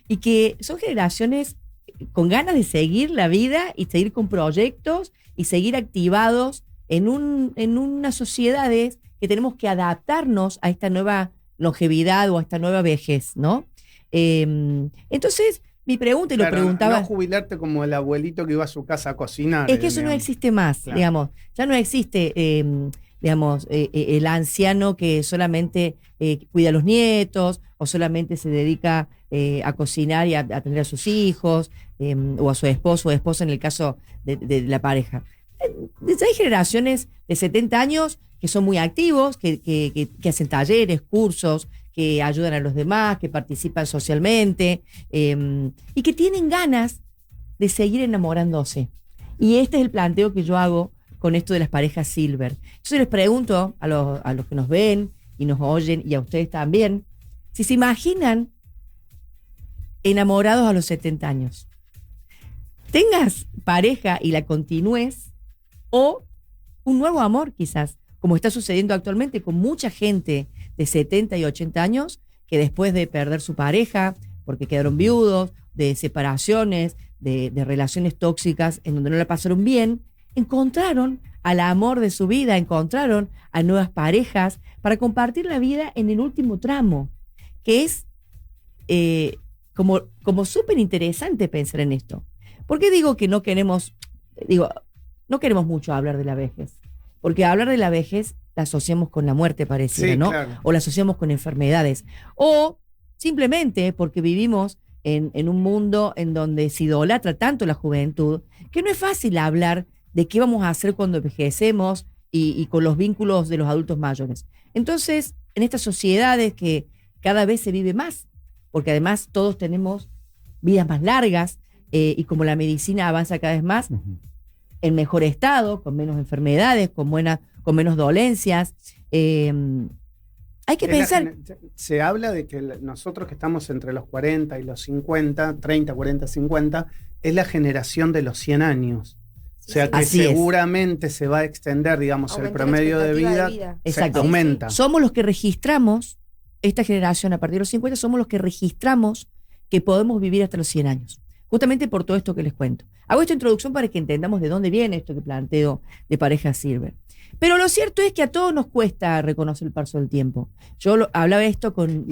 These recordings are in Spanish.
y que son generaciones con ganas de seguir la vida y seguir con proyectos y seguir activados en unas sociedades que tenemos que adaptarnos a esta nueva longevidad o a esta nueva vejez, ¿no? Entonces, mi pregunta, y lo preguntaba... No jubilarte como el abuelito que iba a su casa a cocinar. Es que eso no existe más, claro. Digamos. Ya no existe, el anciano que solamente cuida a los nietos o solamente se dedica a cocinar y a atender a sus hijos, o a su esposo o esposa en el caso de la pareja. Hay generaciones de 70 años que son muy activos, que hacen talleres, cursos, que ayudan a los demás, que participan socialmente, y que tienen ganas de seguir enamorándose. Y este es el planteo que yo hago con esto de las parejas Silver. Entonces les pregunto a los que nos ven y nos oyen, y a ustedes también, si se imaginan enamorados a los 70 años. Tengas pareja y la continúes, o un nuevo amor quizás, como está sucediendo actualmente con mucha gente de 70 y 80 años que después de perder su pareja, porque quedaron viudos, de separaciones, de relaciones tóxicas en donde no la pasaron bien, encontraron al amor de su vida, encontraron a nuevas parejas para compartir la vida en el último tramo, que es como súper interesante pensar en esto. ¿Por qué digo que no queremos mucho hablar de la vejez? Porque hablar de la vejez la asociamos con la muerte, pareciera, sí, ¿no? Claro. O la asociamos con enfermedades. O simplemente porque vivimos en un mundo en donde se idolatra tanto la juventud, que no es fácil hablar de qué vamos a hacer cuando envejecemos y con los vínculos de los adultos mayores. Entonces, en estas sociedades que cada vez se vive más, porque además todos tenemos vidas más largas, y como la medicina avanza cada vez más, en mejor estado, con menos enfermedades, con menos dolencias. Hay que pensar... Se habla de que nosotros que estamos entre los 40 y los 50, 30, 40, 50, es la generación de los 100 años. O sea que así seguramente se va a extender, digamos, el promedio de vida. Exacto. Aumenta. Somos los que registramos, esta generación a partir de los 50, somos los que registramos que podemos vivir hasta los 100 años. Justamente por todo esto que les cuento. Hago esta introducción para que entendamos de dónde viene esto que planteo de pareja Silver. Pero lo cierto es que a todos nos cuesta reconocer el paso del tiempo. Yo hablaba esto con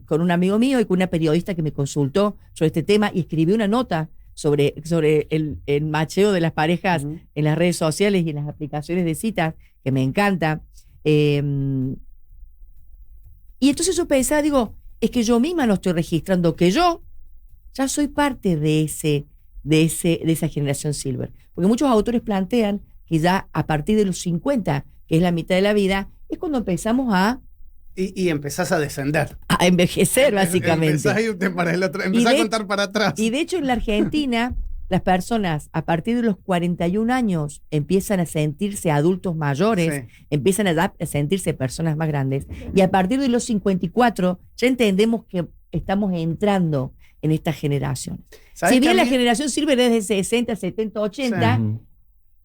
un amigo mío y con una periodista que me consultó sobre este tema y escribí una nota sobre el macheo de las parejas en las redes sociales y en las aplicaciones de citas, que me encanta. Y entonces yo pensaba, digo, es que yo misma no estoy registrando que yo ya soy parte de esa generación Silver. Porque muchos autores plantean que ya a partir de los 50, que es la mitad de la vida, es cuando empezamos a... Y empezás a descender. A envejecer, básicamente. Empezás a irte para el otro, empezás a contar para atrás. Y de hecho en la Argentina, las personas a partir de los 41 años empiezan a sentirse adultos mayores, empiezan a sentirse personas más grandes. Y a partir de los 54 ya entendemos que estamos entrando en esta generación. Si bien la generación Silver es de 60, 70, 80,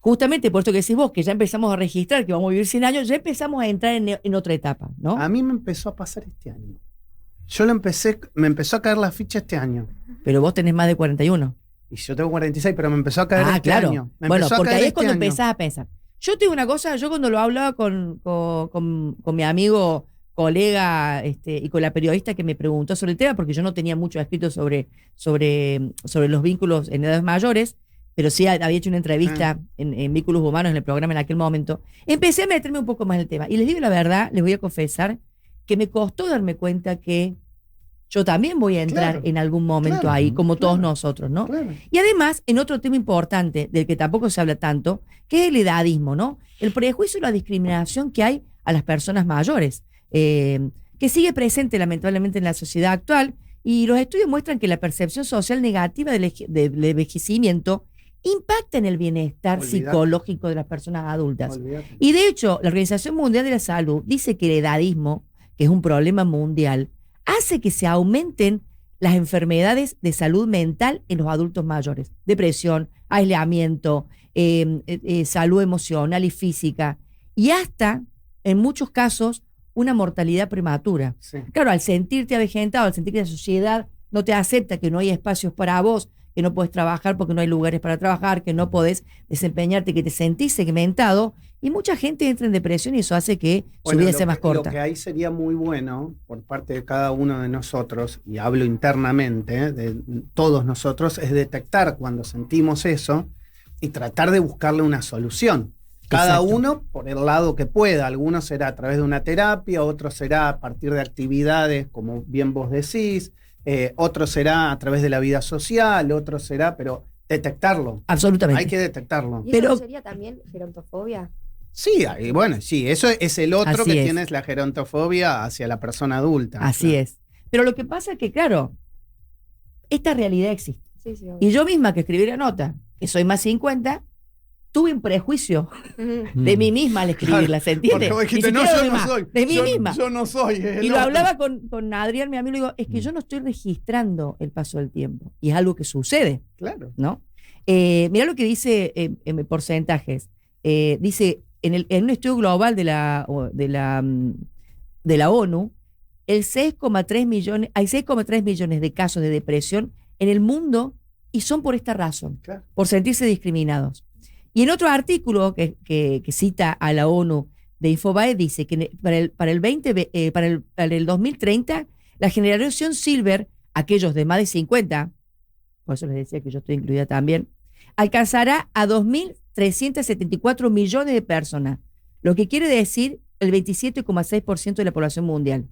justamente por esto que decís vos, que ya empezamos a registrar que vamos a vivir 100 años, ya empezamos a entrar en otra etapa, ¿no? A mí me empezó a pasar este año. Me empezó a caer la ficha este año. Pero vos tenés más de 41. Y yo tengo 46, pero me empezó a caer este año. Bueno, porque ahí es cuando empezás a pensar. Yo te digo una cosa, yo cuando lo hablaba con mi amigo, colega, y con la periodista que me preguntó sobre el tema, porque yo no tenía mucho escrito sobre los vínculos en edades mayores, pero sí había hecho una entrevista en Vínculos Humanos en el programa en aquel momento, empecé a meterme un poco más en el tema. Y les digo la verdad, les voy a confesar que me costó darme cuenta que yo también voy a entrar en algún momento ahí, como todos nosotros, ¿no? Y además, en otro tema importante, del que tampoco se habla tanto, que es el edadismo, ¿no? El prejuicio y la discriminación que hay a las personas mayores, que sigue presente lamentablemente en la sociedad actual, y los estudios muestran que la percepción social negativa del envejecimiento impacta en el bienestar psicológico de las personas adultas. Y de hecho, la Organización Mundial de la Salud dice que el edadismo, que es un problema mundial, hace que se aumenten las enfermedades de salud mental en los adultos mayores. Depresión, aislamiento, salud emocional y física, y hasta, en muchos casos, una mortalidad prematura. Claro, al sentirte avejentado, al sentir que la sociedad no te acepta, que no hay espacios para vos, que no podés trabajar porque no hay lugares para trabajar, que no podés desempeñarte, que te sentís segmentado, y mucha gente entra en depresión y eso hace que su vida sea más corta. Lo que ahí sería muy bueno por parte de cada uno de nosotros, y hablo internamente, de todos nosotros, es detectar cuando sentimos eso y tratar de buscarle una solución. Cada uno por el lado que pueda. Algunos será a través de una terapia, otro será a partir de actividades, como bien vos decís, otro será a través de la vida social, otro será, pero detectarlo. Absolutamente. Hay que detectarlo. ¿Y eso sería también gerontofobia? Sí, bueno, sí, eso es el otro que tienes, la gerontofobia hacia la persona adulta. Así es. Pero lo que pasa es que, claro, esta realidad existe. Sí, y yo misma que escribí la nota, que soy más 50, tuve un prejuicio de mí misma al escribirla, ¿se entiende? Porque dijiste, no, yo no soy. De mí misma. Yo no soy. Y lo hablaba con Adrián, mi amigo, le digo, es que yo no estoy registrando el paso del tiempo. Y es algo que sucede. Claro. ¿No? Mirá lo que dice en porcentajes. Dice, en un estudio global de la ONU, hay 6,3 millones de casos de depresión en el mundo y son por esta razón, claro, por sentirse discriminados. Y en otro artículo que cita a la ONU de Infobae dice que para el 2030 la generación Silver, aquellos de más de 50, por eso les decía que yo estoy incluida también, alcanzará a 2.374 millones de personas, lo que quiere decir el 27,6% de la población mundial.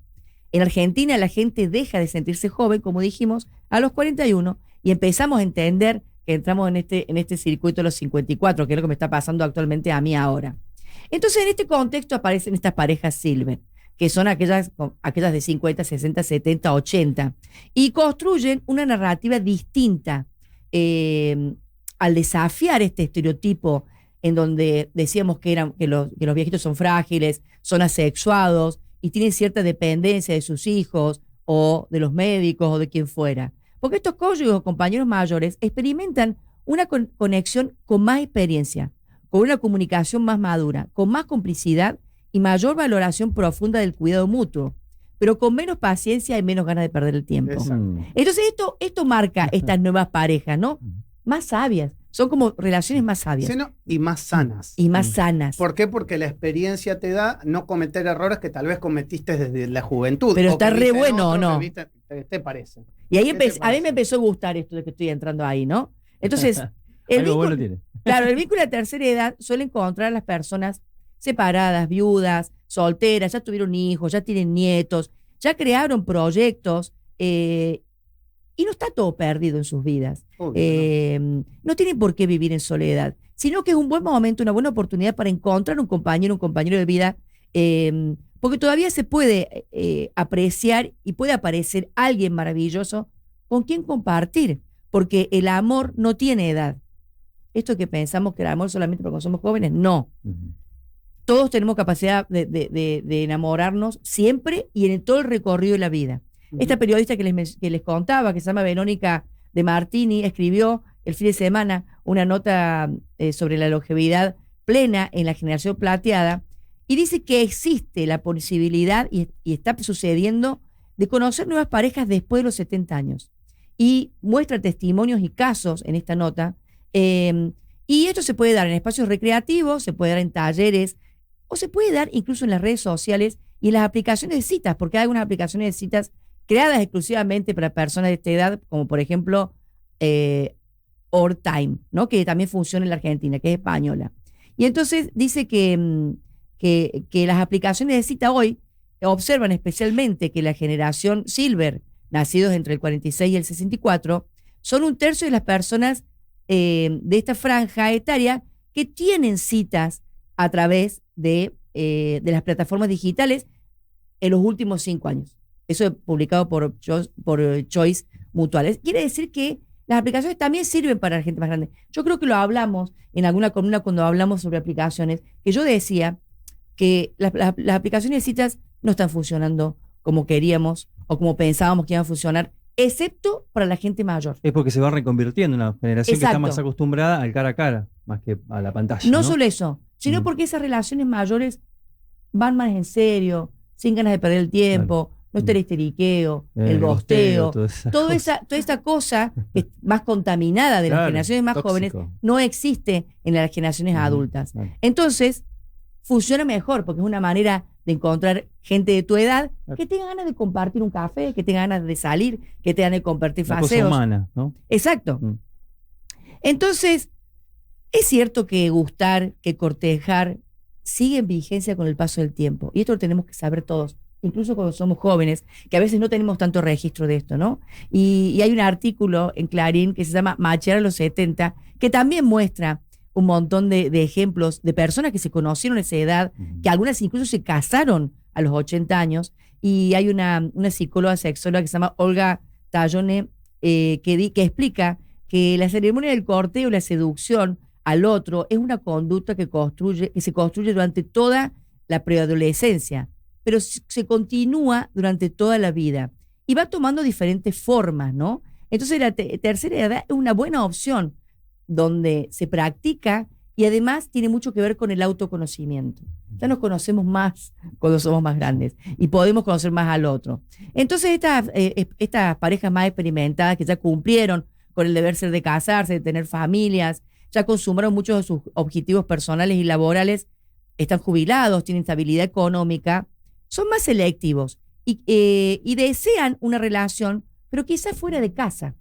En Argentina la gente deja de sentirse joven, como dijimos, a los 41 y empezamos a entender que entramos en este circuito de los 54, que es lo que me está pasando actualmente a mí ahora. Entonces, en este contexto aparecen estas parejas Silver, que son aquellas de 50, 60, 70, 80, y construyen una narrativa distinta al desafiar este estereotipo en donde decíamos que los viejitos son frágiles, son asexuados y tienen cierta dependencia de sus hijos o de los médicos o de quien fuera. Porque estos cónyuges o compañeros mayores experimentan una conexión con más experiencia, con una comunicación más madura, con más complicidad y mayor valoración profunda del cuidado mutuo, pero con menos paciencia y menos ganas de perder el tiempo. Exacto. Entonces esto marca estas nuevas parejas, ¿no? Más sabias. Son como relaciones más sabias. Sí, ¿no? Y más sanas. Y más sanas. ¿Por qué? Porque la experiencia te da no cometer errores que tal vez cometiste desde la juventud. Pero está re bueno, ¿o no? ¿Te parece? Y ahí a mí me empezó a gustar esto de que estoy entrando ahí, ¿no? Entonces, el vínculo de tercera edad suele encontrar a las personas separadas, viudas, solteras, ya tuvieron hijos, ya tienen nietos, ya crearon proyectos, y no está todo perdido en sus vidas. No tienen por qué vivir en soledad, sino que es un buen momento, una buena oportunidad para encontrar un compañero de vida, porque todavía se puede apreciar y puede aparecer alguien maravilloso con quien compartir, porque el amor no tiene edad. Esto que pensamos que el amor solamente porque somos jóvenes, no. Todos tenemos capacidad de enamorarnos siempre y en todo el recorrido de la vida. Esta periodista que les contaba, que se llama Verónica de Martini, escribió el fin de semana una nota sobre la longevidad plena en la generación plateada y dice que existe la posibilidad, y está sucediendo, de conocer nuevas parejas después de los 70 años. Y muestra testimonios y casos en esta nota. Y esto se puede dar en espacios recreativos, se puede dar en talleres, o se puede dar incluso en las redes sociales y en las aplicaciones de citas, porque hay algunas aplicaciones de citas creadas exclusivamente para personas de esta edad, como por ejemplo Our Time, ¿no? Que también funciona en la Argentina, que es española. Y entonces dice que las aplicaciones de cita hoy observan especialmente que la generación Silver, nacidos entre el 46 y el 64, son 1/3 de las personas de esta franja etaria que tienen citas a través de las plataformas digitales en los últimos 5 años. Eso es publicado por Choice Mutuales. Quiere decir que las aplicaciones también sirven para la gente más grande. Yo creo que lo hablamos en alguna columna cuando hablamos sobre aplicaciones, que yo decía que las aplicaciones de citas no están funcionando como queríamos o como pensábamos que iban a funcionar, excepto para la gente mayor. Es porque se va reconvirtiendo en una generación que está más acostumbrada al cara a cara, más que a la pantalla. No solo eso, sino porque esas relaciones mayores van más en serio, sin ganas de perder el tiempo, no está el histeriqueo, el gosteo, toda esa cosa más contaminada de las generaciones más jóvenes no existe en las generaciones adultas. Entonces, funciona mejor porque es una manera de encontrar gente de tu edad que tenga ganas de compartir un café, que tenga ganas de salir, que tenga ganas de compartir paseos. Cosa humana, ¿no? Exacto. Entonces, es cierto que gustar, que cortejar, sigue en vigencia con el paso del tiempo. Y esto lo tenemos que saber todos, incluso cuando somos jóvenes, que a veces no tenemos tanto registro de esto, ¿no? Y hay un artículo en Clarín que se llama Machear a los 70, que también muestra un montón de ejemplos de personas que se conocieron a esa edad, que algunas incluso se casaron a los 80 años, y hay una psicóloga sexóloga que se llama Olga Tallone, que explica que la ceremonia del cortejo y la seducción al otro es una conducta que se construye durante toda la preadolescencia, pero se continúa durante toda la vida y va tomando diferentes formas, ¿no? Entonces la tercera edad es una buena opción donde se practica y además tiene mucho que ver con el autoconocimiento. Ya nos conocemos más cuando somos más grandes y podemos conocer más al otro. Entonces estas parejas más experimentadas que ya cumplieron con el deber ser de casarse, de tener familias, ya consumaron muchos de sus objetivos personales y laborales, están jubilados, tienen estabilidad económica, son más selectivos y desean una relación, pero quizás fuera de casa,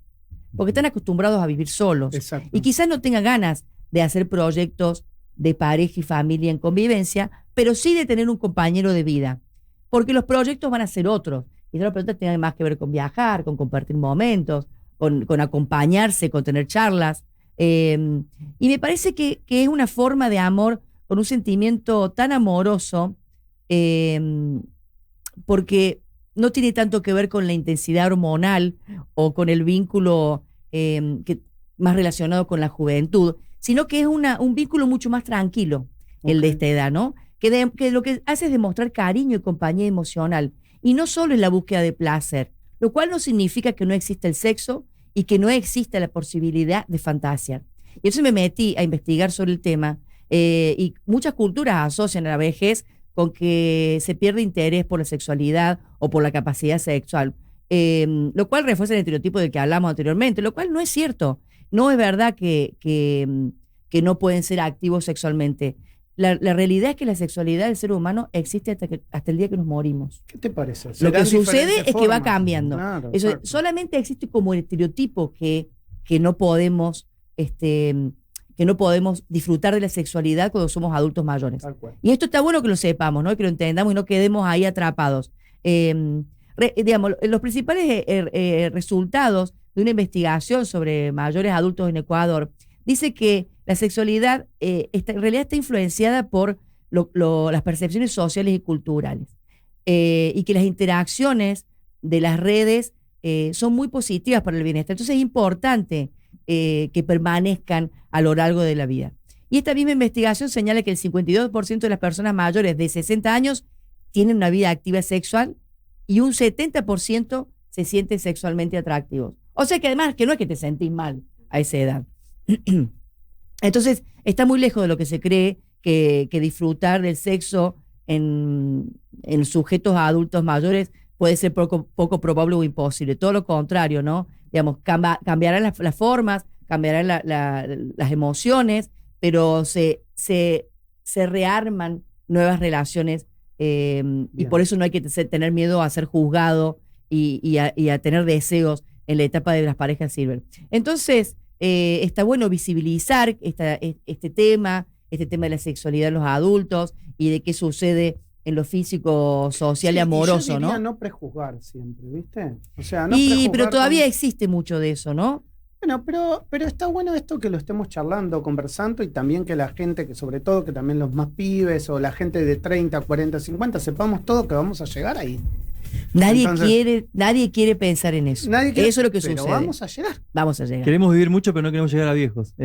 porque están acostumbrados a vivir solos. Exacto. Y quizás no tengan ganas de hacer proyectos de pareja y familia en convivencia, pero sí de tener un compañero de vida, porque los proyectos van a ser otros. Y los proyectos tienen más que ver con viajar, con compartir momentos, con acompañarse, con tener charlas. Y me parece que es una forma de amor con un sentimiento tan amoroso, porque no tiene tanto que ver con la intensidad hormonal o con el vínculo más relacionado con la juventud, sino que es un vínculo mucho más tranquilo, el de esta edad, ¿no? Que lo que hace es demostrar cariño y compañía emocional, y no solo en la búsqueda de placer, lo cual no significa que no exista el sexo y que no exista la posibilidad de fantasear. Y entonces me metí a investigar sobre el tema, y muchas culturas asocian a la vejez con que se pierde interés por la sexualidad o por la capacidad sexual, lo cual refuerza el estereotipo del que hablamos anteriormente, lo cual no es cierto. No es verdad que no pueden ser activos sexualmente. La realidad es que la sexualidad del ser humano existe hasta el día que nos morimos. ¿Qué te parece? Lo que sucede es que va cambiando. Claro, Eso, claro. solamente existe como el estereotipo que no podemos disfrutar de la sexualidad cuando somos adultos mayores. Y esto está bueno que lo sepamos, ¿no? Que lo entendamos y no quedemos ahí atrapados. Digamos, los principales resultados de una investigación sobre mayores adultos en Ecuador dice que la sexualidad en realidad está influenciada por las percepciones sociales y culturales, y que las interacciones de las redes son muy positivas para el bienestar. Entonces es importante que permanezcan a lo largo de la vida. Y esta misma investigación señala que el 52% de las personas mayores de 60 años tienen una vida activa sexual y un 70% se sienten sexualmente atractivos. O sea que además que no es que te sentís mal a esa edad. Entonces está muy lejos de lo que se cree que disfrutar del sexo en sujetos adultos mayores puede ser poco probable o imposible. Todo lo contrario, ¿no? Digamos, cambiarán las formas, cambiarán las emociones, pero se rearman nuevas relaciones, y por eso no hay que tener miedo a ser juzgado y a tener deseos en la etapa de las parejas silver. Entonces, está bueno visibilizar este tema de la sexualidad en los adultos y de qué sucede en lo físico, social y amoroso, yo diría, ¿no? No prejuzgar siempre, ¿viste? O sea, no prejuzgar. Pero todavía existe mucho de eso, ¿no? Bueno, pero está bueno esto que lo estemos charlando, conversando, y también que la gente, que sobre todo que también los más pibes o la gente de 30, 40, 50, sepamos todo que vamos a llegar ahí. Nadie quiere pensar en eso. Eso es lo que sucede. Pero vamos a llegar. Vamos a llegar. Queremos vivir mucho, pero no queremos llegar a viejos.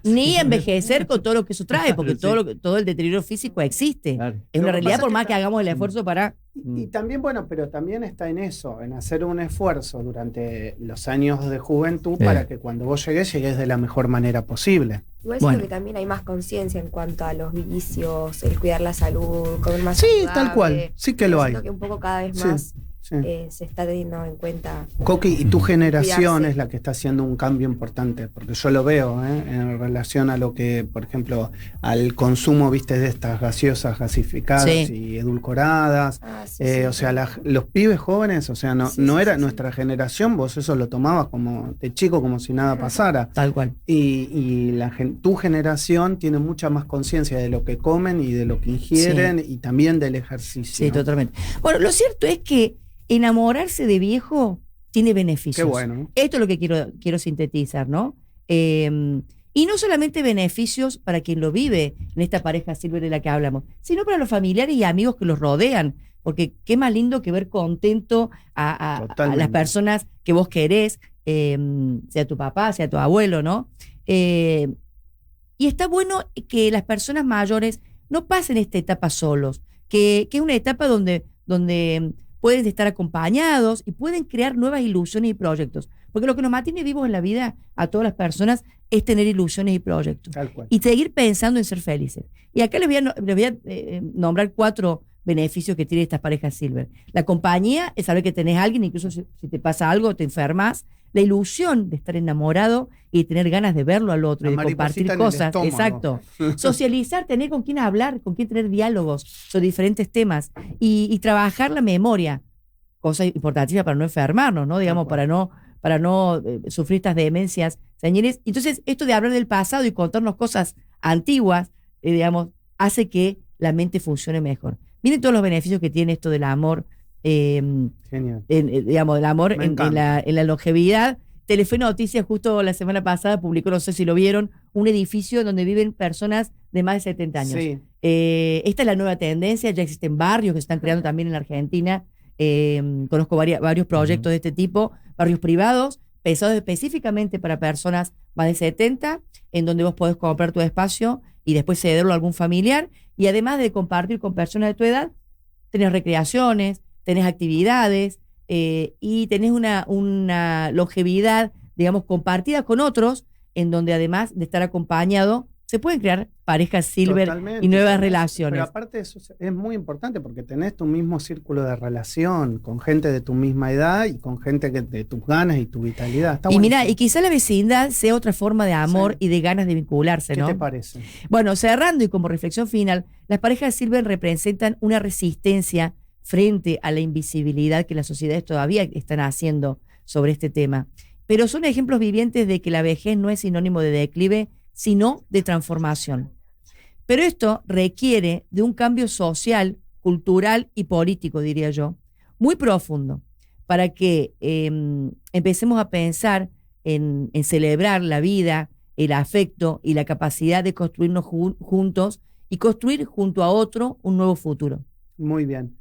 Ni envejecer con todo lo que eso trae, porque sí. todo el deterioro físico existe. Claro. Es una realidad, por más que hagamos el esfuerzo para... Y también, bueno, pero también está en eso, en hacer un esfuerzo durante los años de juventud para que cuando vos llegues de la mejor manera posible. Igual siento que también hay más conciencia en cuanto a los vicios, el cuidar la salud, comer más saludable. Sí, tal cual, sí que lo hay. Siento que un poco cada vez más Sí. se está teniendo en cuenta. Coqui, y tu generación cuidarse. es la que está haciendo un cambio importante, porque yo lo veo en relación a lo que, por ejemplo, al consumo, viste, de estas gaseosas gasificadas y edulcoradas. O sea, los pibes jóvenes, o sea, no era nuestra generación, vos eso lo tomabas como de chico, como si nada pasara. Tal cual. Y tu generación tiene mucha más conciencia de lo que comen y de lo que ingieren y también del ejercicio. Sí, totalmente. Bueno, lo cierto es que enamorarse de viejo tiene beneficios. Qué bueno. Esto es lo que quiero sintetizar, ¿no? Y no solamente beneficios para quien lo vive en esta pareja Silver de la que hablamos, sino para los familiares y amigos que los rodean, porque qué más lindo que ver contento a las personas que vos querés, sea tu papá, sea tu abuelo, ¿no? Y está bueno que las personas mayores no pasen esta etapa solos, que es una etapa donde pueden estar acompañados y pueden crear nuevas ilusiones y proyectos. Porque lo que nos mantiene vivos en la vida a todas las personas es tener ilusiones y proyectos. Tal cual. Y seguir pensando en ser felices. Y acá les voy a nombrar 4 beneficios que tiene estas parejas Silver. La compañía es saber que tenés a alguien, incluso si te pasa algo, te enfermas. La ilusión de estar enamorado y de tener ganas de verlo al otro y de compartir cosas. Exacto. Socializar, tener con quién hablar, con quién tener diálogos sobre diferentes temas y trabajar la memoria, cosa importantísima para no enfermarnos, ¿no? Digamos, para no sufrir estas demencias señores. Entonces, esto de hablar del pasado y contarnos cosas antiguas, digamos, hace que la mente funcione mejor. Miren todos los beneficios que tiene esto del amor. Genial. Digamos, del amor en la longevidad. Telefe Noticias justo la semana pasada publicó, no sé si lo vieron, un edificio donde viven personas de más de 70 años. Sí. Esta es la nueva tendencia, ya existen barrios que se están creando también en la Argentina. Conozco varios proyectos de este tipo, barrios privados, pensados específicamente para personas más de 70, en donde vos podés comprar tu espacio y después cederlo a algún familiar, y además de compartir con personas de tu edad, tenés recreaciones, tenés actividades y tenés una longevidad, digamos, compartida con otros, en donde además de estar acompañado, se pueden crear parejas Silver y nuevas relaciones. Pero aparte eso es muy importante porque tenés tu mismo círculo de relación con gente de tu misma edad y con gente de tus ganas y tu vitalidad. Está y buenísimo. mira, y quizá la vecindad sea otra forma de amor y de ganas de vincularse, ¿no? ¿Qué te parece? Bueno, cerrando y como reflexión final, las parejas Silver representan una resistencia frente a la invisibilidad que las sociedades todavía están haciendo sobre este tema. Pero son ejemplos vivientes de que la vejez no es sinónimo de declive, sino de transformación. Pero esto requiere de un cambio social, cultural y político, diría yo, muy profundo, para que empecemos a pensar en celebrar la vida, el afecto y la capacidad de construirnos juntos y construir junto a otro un nuevo futuro. Muy bien.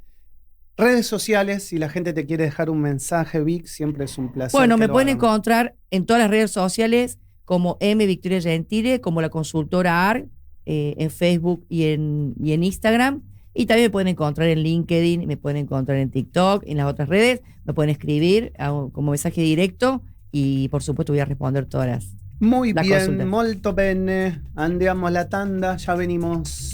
Redes sociales, si la gente te quiere dejar un mensaje, Vic, siempre es un placer. Bueno, me pueden encontrar en todas las redes sociales como M. Victoria Gentile, como la consultora ARG, en Facebook y en Instagram. Y también me pueden encontrar en LinkedIn, me pueden encontrar en TikTok, en las otras redes. Me pueden escribir como mensaje directo y, por supuesto, voy a responder todas las Muy bien, consultas. molto bene. Andiamo alla tanda, ya venimos.